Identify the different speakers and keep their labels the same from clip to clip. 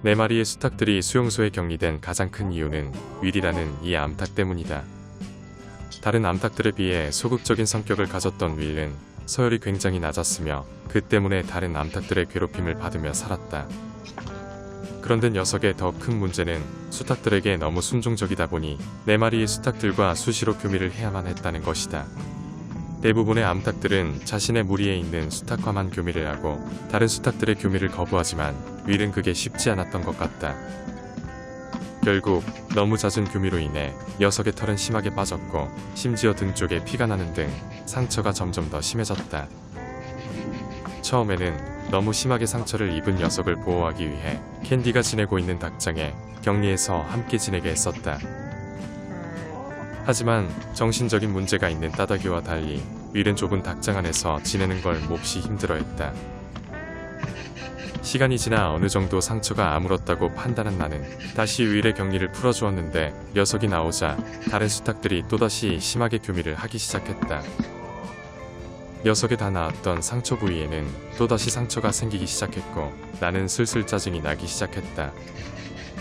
Speaker 1: 4마리의 수탉들이 수용소에 격리된 가장 큰 이유는 윌이라는 이 암탉 때문이다. 다른 암탉들에 비해 소극적인 성격을 가졌던 윌은 서열이 굉장히 낮았으며 그 때문에 다른 암탉들의 괴롭힘을 받으며 살았다. 그런데 녀석의 더 큰 문제는 수탉들에게 너무 순종적이다 보니 4마리의 수탉들과 수시로 교미를 해야만 했다는 것이다. 대부분의 암탉들은 자신의 무리에 있는 수탉과만 교미를 하고 다른 수탉들의 교미를 거부하지만 윌은 그게 쉽지 않았던 것 같다. 결국 너무 잦은 교미로 인해 녀석의 털은 심하게 빠졌고 심지어 등 쪽에 피가 나는 등 상처가 점점 더 심해졌다. 처음에는 너무 심하게 상처를 입은 녀석을 보호하기 위해 캔디가 지내고 있는 닭장에 격리해서 함께 지내게 했었다. 하지만 정신적인 문제가 있는 따다기와 달리 윌은 좁은 닭장 안에서 지내는 걸 몹시 힘들어했다. 시간이 지나 어느 정도 상처가 아물었다고 판단한 나는 다시 윌의 격리를 풀어주었는데 녀석이 나오자 다른 수탉들이 또다시 심하게 교미를 하기 시작했다. 녀석에 다 나았던 상처 부위에는 또다시 상처가 생기기 시작했고 나는 슬슬 짜증이 나기 시작했다.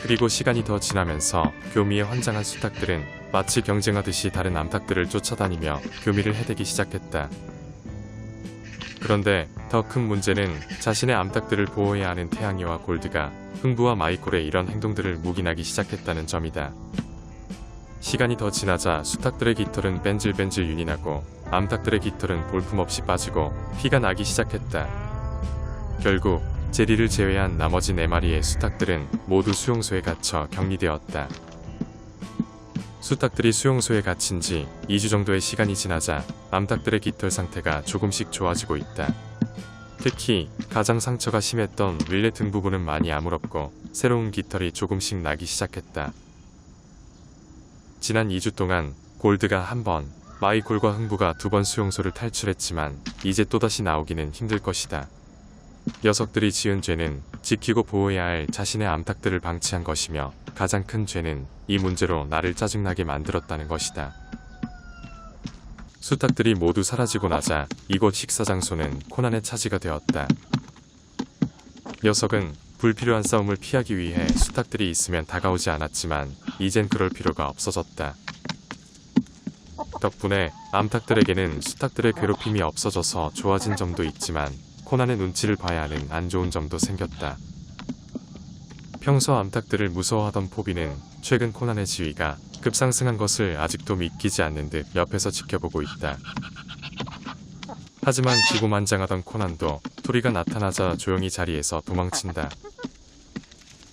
Speaker 1: 그리고 시간이 더 지나면서 교미에 환장한 수탉들은 마치 경쟁하듯이 다른 암탉들을 쫓아다니며 교미를 해대기 시작했다. 그런데 더 큰 문제는 자신의 암탉들을 보호해야 하는 태양이와 골드가 흥부와 마이콜의 이런 행동들을 묵인하기 시작했다는 점이다. 시간이 더 지나자 수탉들의 깃털은 벤질벤질 윤이 나고 암탉들의 깃털은 볼품없이 빠지고 피가 나기 시작했다. 결국 제리를 제외한 나머지 4마리의 수탉들은 모두 수용소에 갇혀 격리되었다. 수탉들이 수용소에 갇힌 지 2주 정도의 시간이 지나자 암탉들의 깃털 상태가 조금씩 좋아지고 있다. 특히 가장 상처가 심했던 윌의 등 부분은 많이 아물었고 새로운 깃털이 조금씩 나기 시작했다. 지난 2주 동안 골드가 한 번, 마이콜과 흥부가 2번 수용소를 탈출했지만 이제 또다시 나오기는 힘들 것이다. 녀석들이 지은 죄는 지키고 보호해야 할 자신의 암탉들을 방치한 것이며 가장 큰 죄는 이 문제로 나를 짜증나게 만들었다는 것이다. 수탉들이 모두 사라지고 나자 이곳 식사 장소는 코난의 차지가 되었다. 녀석은 불필요한 싸움을 피하기 위해 수탉들이 있으면 다가오지 않았지만 이젠 그럴 필요가 없어졌다. 덕분에 암탉들에게는 수탉들의 괴롭힘이 없어져서 좋아진 점도 있지만 코난의 눈치를 봐야 하는 안 좋은 점도 생겼다. 평소 암탉들을 무서워하던 포비는 최근 코난의 지위가 급상승한 것을 아직도 믿기지 않는 듯 옆에서 지켜보고 있다. 하지만 기고만장하던 코난도 토리가 나타나자 조용히 자리에서 도망친다.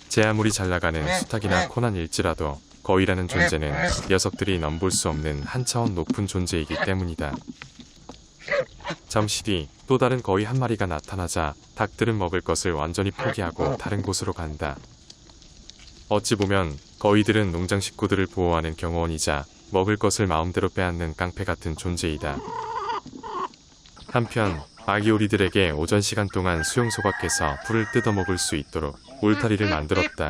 Speaker 1: 제 아무리 잘나가는 수탉이나 코난일지라도 거위라는 존재는 녀석들이 넘볼 수 없는 한 차원 높은 존재이기 때문이다. 잠시 뒤 또 다른 거위 한 마리가 나타나자 닭들은 먹을 것을 완전히 포기하고 다른 곳으로 간다. 어찌 보면 거위들은 농장 식구들을 보호하는 경호원이자 먹을 것을 마음대로 빼앗는 깡패 같은 존재이다. 한편 아기 오리들에게 오전 시간 동안 수용소 밖에서 풀을 뜯어먹을 수 있도록 울타리를 만들었다.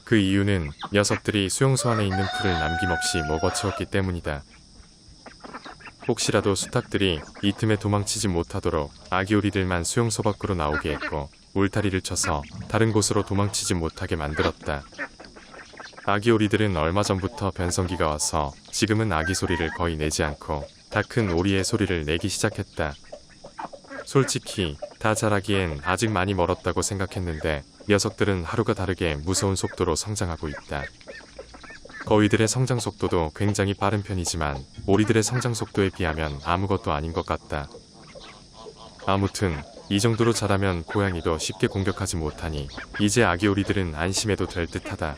Speaker 1: 그 이유는 녀석들이 수용소 안에 있는 풀을 남김없이 먹어치웠기 때문이다. 혹시라도 수탉들이 이 틈에 도망치지 못하도록 아기 오리들만 수용소 밖으로 나오게 했고 울타리를 쳐서 다른 곳으로 도망치지 못하게 만들었다. 아기 오리들은 얼마 전부터 변성기가 와서 지금은 아기 소리를 거의 내지 않고 다 큰 오리의 소리를 내기 시작했다. 솔직히 다 자라기엔 아직 많이 멀었다고 생각했는데 녀석들은 하루가 다르게 무서운 속도로 성장하고 있다. 거위들의 성장 속도도 굉장히 빠른 편이지만 오리들의 성장 속도에 비하면 아무것도 아닌 것 같다. 아무튼 이 정도로 자라면 고양이도 쉽게 공격하지 못하니 이제 아기 오리들은 안심해도 될 듯하다.